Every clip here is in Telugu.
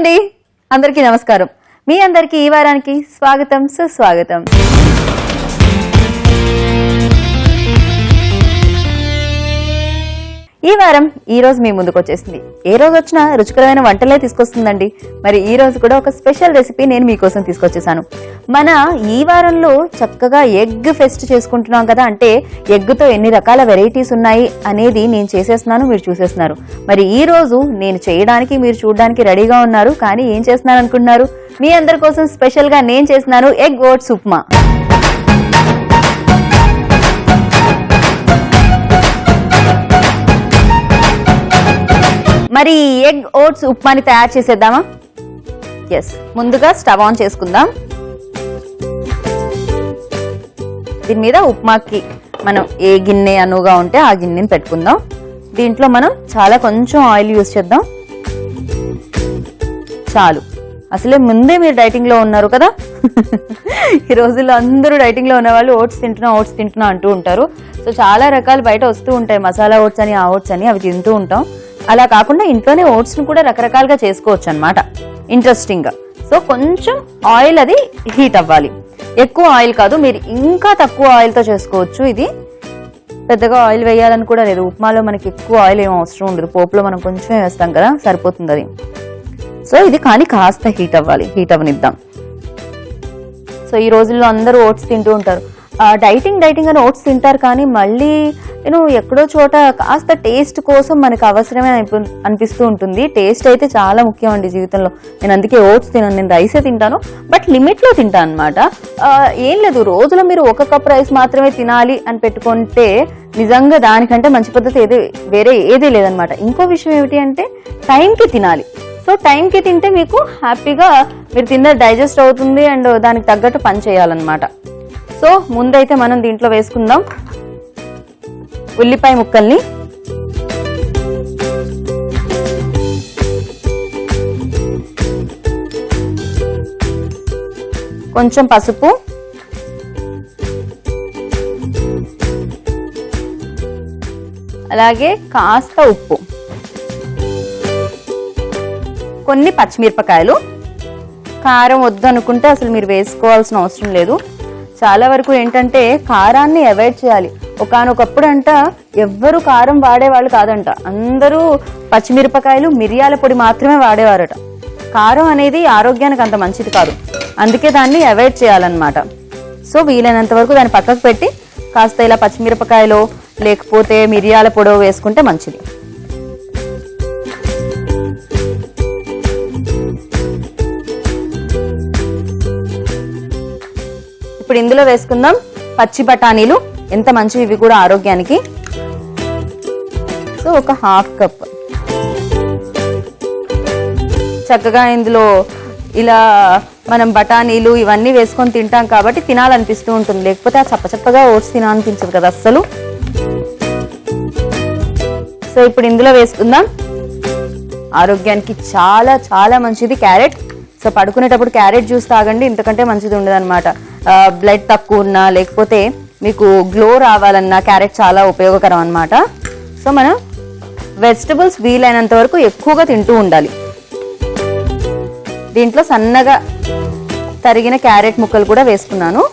అండి, అందరికీ నమస్కారం. మీ అందరికీ ఈ వారానికి స్వాగతం, సుస్వాగతం. ఈ వారం ఈ రోజు మీ ముందుకు వచ్చేసింది. ఏ రోజు వచ్చినా రుచికరమైన వంటలే తీసుకొస్తుందండి. మరి ఈ రోజు కూడా ఒక స్పెషల్ రెసిపీ నేను మీకోసం తీసుకొచ్చేసాను. మన ఈ వారంలో చక్కగా ఎగ్ ఫెస్ట్ చేసుకుంటున్నాం కదా, అంటే ఎగ్తో ఎన్ని రకాల వెరైటీస్ ఉన్నాయి అనేది నేను చేసేస్తున్నాను, మీరు చూసేస్తున్నారు. మరి ఈ రోజు నేను చేయడానికి మీరు చూడడానికి రెడీగా ఉన్నారు, కానీ ఏం చేస్తున్నాను అనుకుంటున్నారు? మీ అందరి కోసం స్పెషల్ గా నేను చేస్తున్నాను ఎగ్ ఓట్స్ ఉప్మా. మరి ఎగ్ ఓట్స్ ఉప్మాని తయారు చేసేద్దామా? ఎస్, ముందుగా స్టవ్ ఆన్ చేసుకుందాం. దీని మీద ఉప్మాకి మనం ఏ గిన్నె అనువుగా ఉంటే ఆ గిన్నెని పెట్టుకుందాం. దీంట్లో మనం కొంచెం ఆయిల్ యూజ్ చేద్దాం. చాలు. అసలే ముందే మీరు డైటింగ్ లో ఉన్నారు కదా. ఈ రోజుల్లో అందరూ డైటింగ్ లో ఉన్న వాళ్ళు ఓట్స్ తింటున్నా అంటూ ఉంటారు. సో చాలా రకాలు బయట వస్తూ ఉంటాయి, మసాలా ఓట్స్ అని, ఆ ఓట్స్ అని, అవి తింటూ ఉంటాం. అలా కాకుండా ఇంట్లోనే ఓట్స్ ను కూడా రకరకాలుగా చేసుకోవచ్చు అన్నమాట, ఇంట్రెస్టింగ్ గా. సో కొంచెం ఆయిల్ అది హీట్ అవ్వాలి. ఎక్కువ ఆయిల్ కాదు, మీరు ఇంకా తక్కువ ఆయిల్ తో చేసుకోవచ్చు. ఇది పెద్దగా ఆయిల్ వేయాలని కూడా లేదు. ఉప్మాలో మనకి ఎక్కువ ఆయిల్ ఏం అవసరం ఉండదు, పోపులో మనం కొంచెమే వేస్తాం కదా, సరిపోతుంది అది. సో ఇది కానీ కాస్త హీట్ అవ్వాలి, హీట్ అవ్వనిద్దాం. సో ఈ రోజుల్లో అందరూ ఓట్స్ తింటూ ఉంటారు. డైటింగ్ అని ఓట్స్ తింటారు, కానీ మళ్ళీ ఎక్కడో చోట కాస్త టేస్ట్ కోసం మనకు అవసరమే అనిపిస్తూ ఉంటుంది. టేస్ట్ అయితే చాలా ముఖ్యం అండి జీవితంలో. నేను అందుకే ఓట్స్ తినను, నేను రైసే తింటాను, బట్ లిమిట్ లో తింటాను అనమాట. ఏం లేదు, రోజులో మీరు 1 కప్ రైస్ మాత్రమే తినాలి అని పెట్టుకుంటే నిజంగా దానికంటే మంచి పద్ధతి వేరే ఏదీ లేదనమాట. ఇంకో విషయం ఏమిటి అంటే టైంకి తినాలి. సో టైంకి తింటే మీకు హ్యాపీగా మీరు తిన్నది డైజెస్ట్ అవుతుంది అండ్ దానికి తగ్గట్టు పని చేయాలన్నమాట. సో ముందైతే మనం దీంట్లో వేసుకుందాం ఉల్లిపాయ ముక్కల్ని. కొంచెం పసుపు, అలాగే కాస్త ఉప్పు, కొన్ని పచ్చిమిరపకాయలు. కారం వద్దు అనుకుంటే అసలు మీరు వేసుకోవాల్సిన అవసరం లేదు. చాలా వరకు ఏంటంటే కారాన్ని అవాయిడ్ చేయాలి. ఒకానొకప్పుడు అంట ఎవ్వరు కారం వాడేవాళ్ళు కాదంట, అందరూ పచ్చిమిరపకాయలు, మిరియాల పొడి మాత్రమే వాడేవారట. కారం అనేది ఆరోగ్యానికి అంత మంచిది కాదు, అందుకే దాన్ని అవాయిడ్ చేయాలన్నమాట. సో వీలైనంత వరకు దాన్ని పక్కకు పెట్టి కాస్త ఇలా పచ్చిమిరపకాయలు లేకపోతే మిరియాల పొడి వేసుకుంటే మంచిది. ఇప్పుడు ఇందులో వేసుకుందాం పచ్చి బఠానీలు. ఎంత మంచివి ఇవి కూడా ఆరోగ్యానికి. సో ఒక 1/2 కప్. చక్కగా ఇందులో ఇలా మనం బఠానీలు ఇవన్నీ వేసుకొని తింటాం కాబట్టి తినాలనిపిస్తూ ఉంటుంది, లేకపోతే ఆ చప్పచప్పగా ఓట్స్ తినాలనిపించదు కదా అస్సలు. సో ఇప్పుడు ఇందులో వేసుకుందాం ఆరోగ్యానికి చాలా చాలా మంచిది క్యారెట్. సో పడుకునేటప్పుడు క్యారెట్ జ్యూస్ తాగండి, ఇంతకంటే మంచిది ఉండదు అనమాట. బ్లడ్ తక్కువ ఉన్నా లేకపోతే మీకు గ్లో రావాలన్నా క్యారెట్ చాలా ఉపయోగకరం అన్నమాట. సో మనం వెజిటబుల్స్ వీలైనంత వరకు ఎక్కువగా తింటూ ఉండాలి. దీంట్లో సన్నగా తరిగిన క్యారెట్ ముక్కలు కూడా వేసుకున్నాను.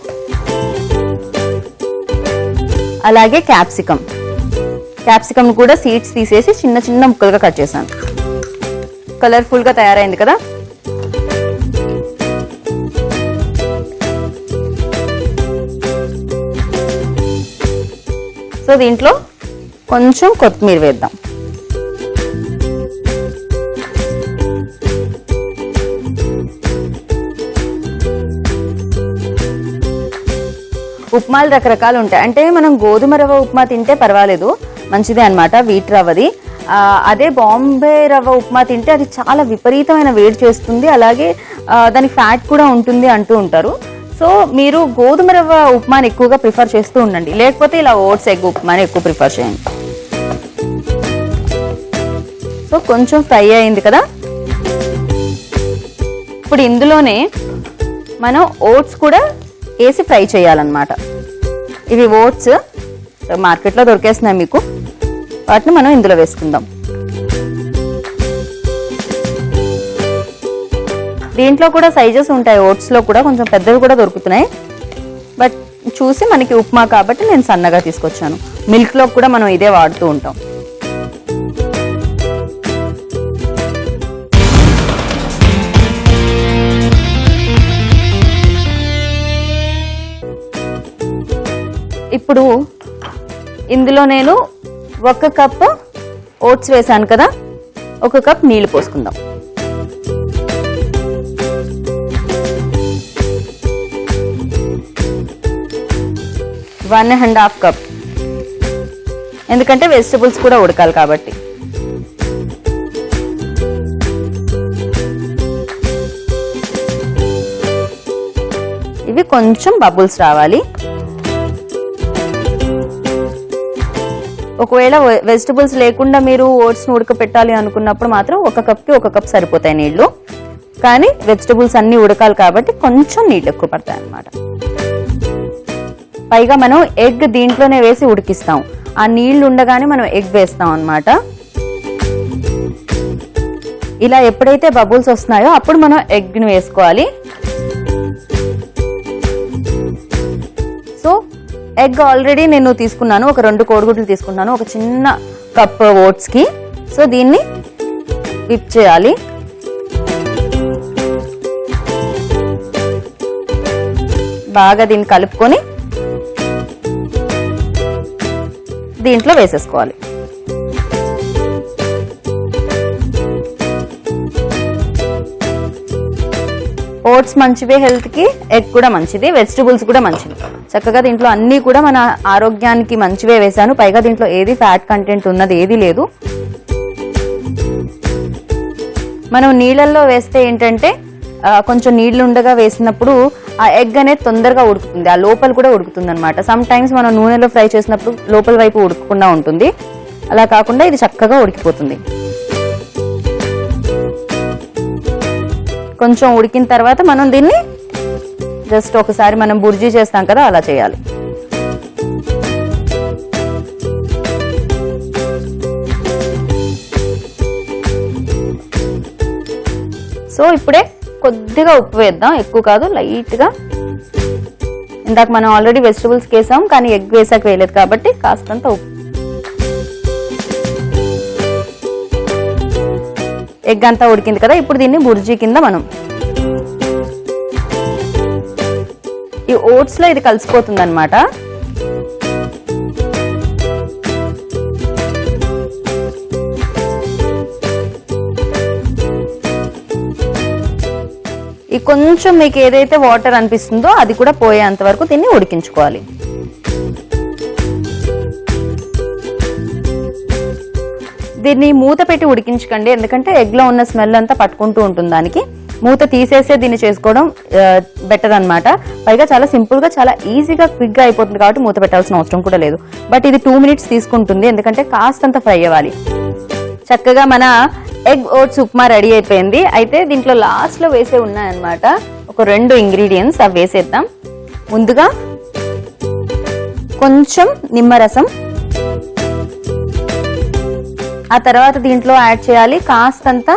అలాగే క్యాప్సికమ్ కూడా సీడ్స్ తీసేసి చిన్న చిన్న ముక్కలుగా కట్ చేశాను. కలర్ఫుల్ గా తయారైంది కదా. సో దీంట్లో కొంచెం కొత్తిమీర వేద్దాం. ఉప్మాలు రకరకాలు ఉంటాయి. అంటే మనం గోధుమ రవ్వ ఉప్మా తింటే పర్వాలేదు, మంచిదే అన్నమాట, వీట్ రవ్వది. అదే బాంబే రవ్వ ఉప్మా తింటే అది చాలా విపరీతమైన వేడి చేస్తుంది, అలాగే దానికి ఫ్యాట్ కూడా ఉంటుంది అంటూ ఉంటారు. సో మీరు గోధుమ రవ్వ ఉప్మాని ఎక్కువగా ప్రిఫర్ చేస్తూ ఉండండి, లేకపోతే ఇలా ఓట్స్ ఎగ్ ఉప్మాని ఎక్కువ ప్రిఫర్ చేయండి. సో కొంచెం ఫ్రై అయింది కదా. ఇప్పుడు ఇందులోనే మనం ఓట్స్ కూడా వేసి ఫ్రై చేయాలన్నమాట. ఇవి ఓట్స్ మార్కెట్లో దొరికేస్తున్నాయి మీకు, వాటిని మనం ఇందులో వేసుకుందాం. దీంట్లో కూడా సైజెస్ ఉంటాయి, ఓట్స్లో కూడా కొంచెం పెద్దవి కూడా దొరుకుతున్నాయి. బట్ చూసి మనకి ఉప్మా కాబట్టి నేను సన్నగా తీసుకొచ్చాను. మిల్క్లో కూడా మనం ఇదే వాడుతూ ఉంటాం. ఇప్పుడు ఇందులో నేను 1 కప్ ఓట్స్ వేసాను కదా, 1 కప్ నీళ్లు పోసుకుందాం. వన్ అండ్ హాఫ్ కప్, ఎందుకంటే వెజిటబుల్స్ కూడా ఉడకాలి కాబట్టి. ఇవి కొంచెం బబుల్స్ రావాలి. ఒకవేళ వెజిటబుల్స్ లేకుండా మీరు ఓట్స్ని ఉడకపెట్టాలి అనుకున్నప్పుడు మాత్రం 1 కప్కి 1 కప్ సరిపోతాయి నీళ్లు. కానీ వెజిటబుల్స్ అన్నీ ఉడకాలి కాబట్టి కొంచెం నీళ్ళు ఎక్కువ పడతాయి అన్నమాట. పైగా మనం ఎగ్ దీంట్లోనే వేసి ఉడికిస్తాం. ఆ నీళ్లు ఉండగానే మనం ఎగ్ వేస్తాం అన్నమాట. ఇలా ఎప్పుడైతే బబుల్స్ వస్తున్నాయో అప్పుడు మనం ఎగ్ని వేసుకోవాలి. సో ఎగ్ ఆల్రెడీ నేను తీసుకున్నాను, ఒక 2 కోడిగుడ్లు తీసుకున్నాను, ఒక చిన్న కప్ ఓట్స్కి. సో దీన్ని విప్ చేయాలి. బాగా దీన్ని కలుపుకొని దీంట్లో వేసేసుకోవాలి. ఓట్స్ మంచివే హెల్త్కి, ఎగ్ కూడా మంచిది, వెజిటబుల్స్ కూడా మంచిది. చక్కగా దీంట్లో అన్నీ కూడా మన ఆరోగ్యానికి మంచివే వేసాను. పైగా దీంట్లో ఏది ఫ్యాట్ కంటెంట్ ఉన్నది ఏది లేదు. మనం నీళ్ళల్లో వేస్తే ఏంటంటే కొంచెం నీళ్లు ఉండగా వేసినప్పుడు ఆ ఎగ్ అనేది తొందరగా ఉడుకుతుంది, ఆ లోపల కూడా ఉడుకుతుంది అనమాట. సమ్ టైమ్స్ మనం నూనెలో ఫ్రై చేసినప్పుడు లోపల వైపు ఉడకకుండా ఉంటుంది. అలా కాకుండా ఇది చక్కగా ఉడికిపోతుంది. కొంచెం ఉడికిన తర్వాత మనం దీన్ని జస్ట్ ఒకసారి మనం బుర్జీ చేస్తాం కదా, అలా చేయాలి. సో ఇప్పుడే కొద్దిగా ఉప్పు వేద్దాం, ఎక్కువ కాదు, లైట్గా. ఇందాక మనం ఆల్రెడీ వెజిటబుల్స్ వేసాం కానీ ఎగ్ వేసాక వేయలేదు కాబట్టి కాస్తంత ఉప్పు. ఎగ్ అంతా ఉడికింది కదా, ఇప్పుడు దీన్ని బుర్జీ కింద మనం ఈ ఓట్స్లో ఇది కలిసిపోతుంది అన్నమాట. ఈ కొంచెం మీకు ఏదైతే వాటర్ అనిపిస్తుందో అది కూడా పోయేంత వరకు దీన్ని ఉడికించుకోవాలి. దీన్ని మూత పెట్టి ఉడికించకండి, ఎందుకంటే ఎగ్లో ఉన్న స్మెల్ అంతా పట్టుకుంటూ ఉంటుంది దానికి. మూత తీసేసే దీన్ని చేసుకోవడం బెటర్ అన్నమాట. పైగా చాలా సింపుల్గా, చాలా ఈజీగా, క్విక్గా అయిపోతుంది కాబట్టి మూత పెట్టాల్సిన అవసరం కూడా లేదు. బట్ ఇది 2 మినిట్స్ తీసుకుంటుంది, ఎందుకంటే కాస్తంత ఫ్రై అవ్వాలి. చక్కగా మన ఎగ్ ఓట్స్ ఉప్మా రెడీ అయిపోయింది. అయితే దీంట్లో లాస్ట్లో వేసే ఉన్నాయన్నమాట ఒక 2 ఇంగ్రీడియంట్స్, అవి వేసేద్దాం. ముందుగా కొంచెం నిమ్మరసం, ఆ తర్వాత దీంట్లో యాడ్ చేయాలి కాస్తంత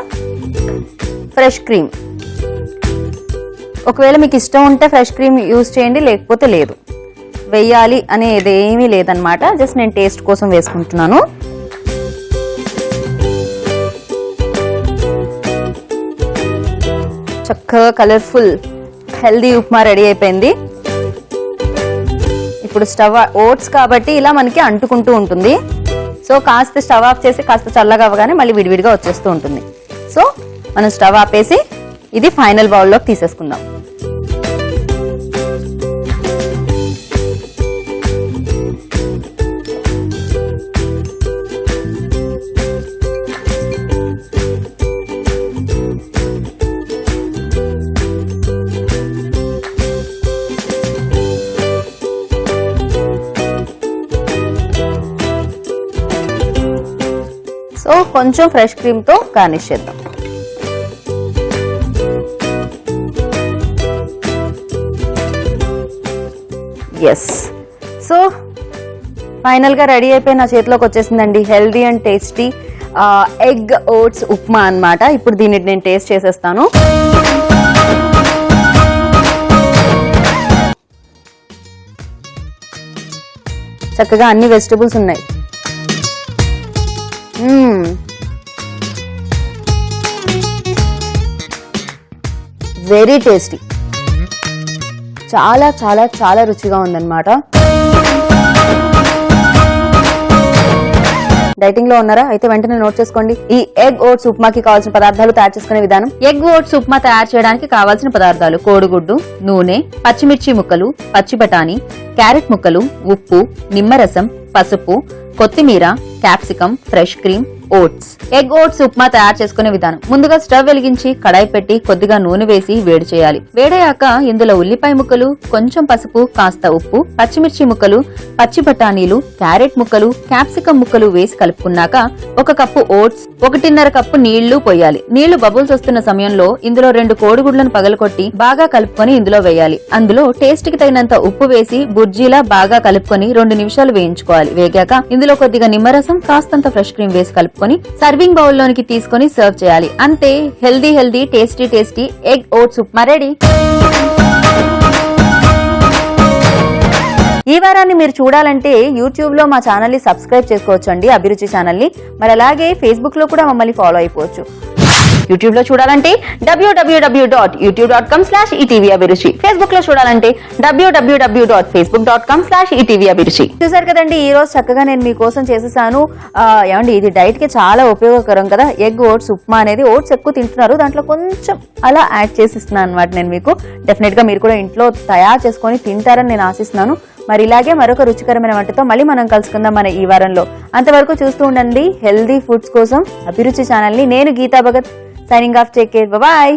ఫ్రెష్ క్రీమ్. ఒకవేళ మీకు ఇష్టం ఉంటే ఫ్రెష్ క్రీమ్ యూజ్ చేయండి, లేకపోతే లేదు. వేయాలి అనేది ఏమీ లేదనమాట, జస్ట్ నేను టేస్ట్ కోసం వేసుకుంటున్నాను. చక్కగా కలర్ఫుల్ హెల్దీ ఉప్మా రెడీ అయిపోయింది. ఇప్పుడు స్టవ్ ఓట్స్ కాబట్టి ఇలా మనకి అంటుకుంటూ ఉంటుంది. సో కాస్త స్టవ్ ఆఫ్ చేసి కాస్త చల్లగా అవ్వగానే మళ్ళీ విడివిడిగా వచ్చేస్తూ ఉంటుంది. సో మనం స్టవ్ ఆపేసి ఇది ఫైనల్ బౌల్లోకి తీసేసుకుందాం. సో కొంచెం ఫ్రెష్ క్రీమ్తో గార్నిష్ చేద్దాం. ఎస్, సో ఫైనల్గా రెడీ అయిపోయి నా చేతిలోకి వచ్చేసిందండి healthy and tasty egg oats upma అన్నమాట. ఇప్పుడు దీన్ని నేను టేస్ట్ చేసేస్తాను. చక్కగా అన్ని వెజిటబుల్స్ ఉన్నాయి. వెరీ టేస్టీ, చాలా చాలా చాలా రుచిగా ఉందన్నమాట. డైటింగ్ లో ఉన్నారా? అయితే వెంటనే నోట్ చేసుకోండి. ఈ ఎగ్ ఓట్స్ ఉప్మాకి కావాల్సిన పదార్థాలు తయారు చేసుకునే విధానం. ఎగ్ ఓట్స్ ఉప్మా తయారు చేయడానికి కావాల్సిన పదార్థాలు: కోడిగుడ్డు, నూనె, పచ్చిమిర్చి ముక్కలు, పచ్చి బఠానీ, క్యారెట్ ముక్కలు, ఉప్పు, నిమ్మరసం, పసుపు, కొత్తిమీర, capsicum, fresh cream, oats. Egg oats upma తయారు చేసుకునే విధానం. ముందుగా స్టవ్ వెలిగించి కడాయి పెట్టి కొద్దిగా నూనె వేసి వేడి చేయాలి. వేడయ్యాక ఇందులో ఉల్లిపాయ ముక్కలు, కొంచెం పసుపు, కాస్త ఉప్పు, పచ్చిమిర్చి ముక్కలు, పచ్చి బఠానీలు, క్యారెట్ ముక్కలు, క్యాప్సికం ముక్కలు వేసి కలుపుకున్నాక 1 కప్పు ఓట్స్, 1.5 కప్పు నీళ్లు పోయాలి. నీళ్లు బబుల్స్ వస్తున్న సమయంలో ఇందులో 2 కోడిగుడ్లను పగలకొట్టి బాగా కలుపుకొని ఇందులో వేయాలి. అందులో టేస్ట్ కి తగినంత ఉప్పు వేసి బుర్జీలా బాగా కలుపుకొని 2 నిమిషాలు వేయించుకోవాలి. వేగాక ఇందులో కొద్దిగా నిమ్మరసం, కాస్తంత ఫ్రెష్ క్రీమ్ వేసి కలుపుకొని సర్వింగ్ బౌల్ లోనికి తీసుకొని సర్వ్ చేయాలి. అంతే, healthy tasty egg oats upma ready. ఈ వారాన్ని మీరు చూడాలంటే యూట్యూబ్ లో మా ఛానల్ ని సబ్స్క్రైబ్ చేసుకోవచ్చు అండి, అభిరుచి ఛానల్ ని. మరి అలాగే ఫేస్బుక్ లో కూడా మమ్మల్ని ఫాలో అయిపోవచ్చు. యూట్యూబ్ లో చూడాలంటే www.youtube.com/etvabhiruchi. ఫేస్బుక్ లో చూడాలంటే www.facebook.com/etvabhiruchi. చూసారు కదండి, ఈ రోజు చక్కగా నేను మీకోసం చేసేసాను. ఏమండి, ఇది డైట్ కి చాలా ఉపయోగకరం కదా. ఎగ్ ఓట్స్ ఉప్మా అనేది, ఓట్స్ ఎక్కువ తింటున్నారు, దాంట్లో కొంచెం అలా యాడ్ చేసిస్తున్నాను అనమాట నేను మీకు. డెఫినెట్ గా మీరు కూడా ఇంట్లో తయారు చేసుకొని తింటారని నేను ఆశిస్తున్నాను. మరి ఇలాగే మరొక రుచికరమైన వంటతో మళ్ళీ మనం కలుసుకుందాం మన ఈ వారంలో. అంతవరకు చూస్తూ ఉండండి హెల్దీ ఫుడ్స్ కోసం అభిరుచి ఛానల్ ని. నేను Geeta Bhagat, signing off. Take care, bye.